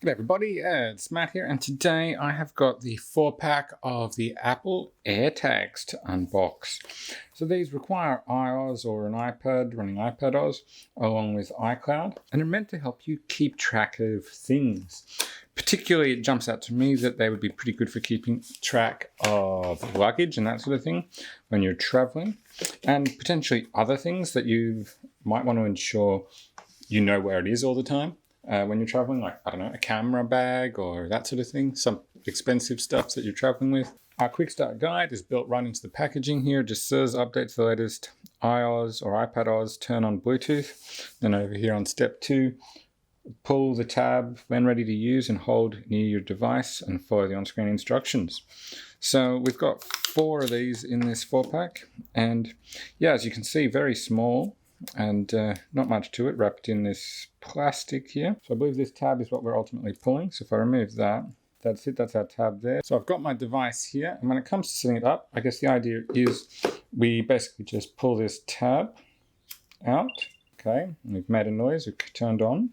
G'day everybody, it's Matt here, and today I have got the 4-pack of the Apple Airtags to unbox. So these require iOS or an iPad running iPadOS along with iCloud, and are meant to help you keep track of things. Particularly, it jumps out to me that they would be pretty good for keeping track of luggage and that sort of thing when you're traveling, and potentially other things that you might want to ensure you know where it is all the time. When you're traveling, like, I don't know, a camera bag or that sort of thing, some expensive stuff that you're traveling with. Our quick start guide is built right into the packaging here. It just says update to the latest iOS or iPadOS, turn on Bluetooth. Then over here on step 2, pull the tab when ready to use and hold near your device and follow the on-screen instructions. So we've got 4 of these in this 4-pack, and yeah, as you can see, very small. And not much to it, wrapped in this plastic here. So I believe this tab is what we're ultimately pulling. So if I remove that, that's it, that's our tab there. So I've got my device here, and when it comes to setting it up, I guess the idea is we basically just pull this tab out. Okay, and we've made a noise, we've turned on.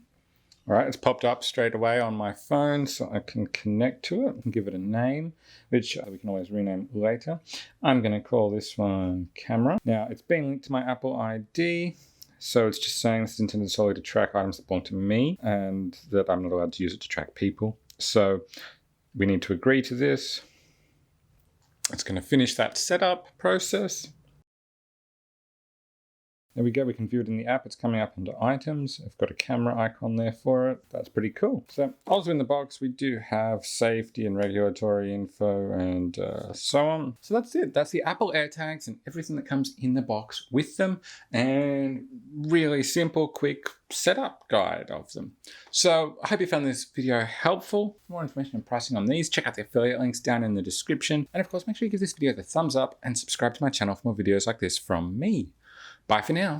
All right, it's popped up straight away on my phone, so I can connect to it and give it a name, which we can always rename later. I'm going to call this one Camera. Now, it's being linked to my Apple ID, so it's just saying this is intended solely to track items that belong to me and that I'm not allowed to use it to track people. So we need to agree to this. It's going to finish that setup process. There we go, we can view it in the app. It's coming up under items. I've got a camera icon there for it. That's pretty cool. So also in the box, we do have safety and regulatory info and so on. So that's it. That's the Apple Airtags and everything that comes in the box with them, and really simple, quick setup guide of them. So I hope you found this video helpful. For more information and pricing on these, check out the affiliate links down in the description. And of course, make sure you give this video the thumbs up and subscribe to my channel for more videos like this from me. Bye for now.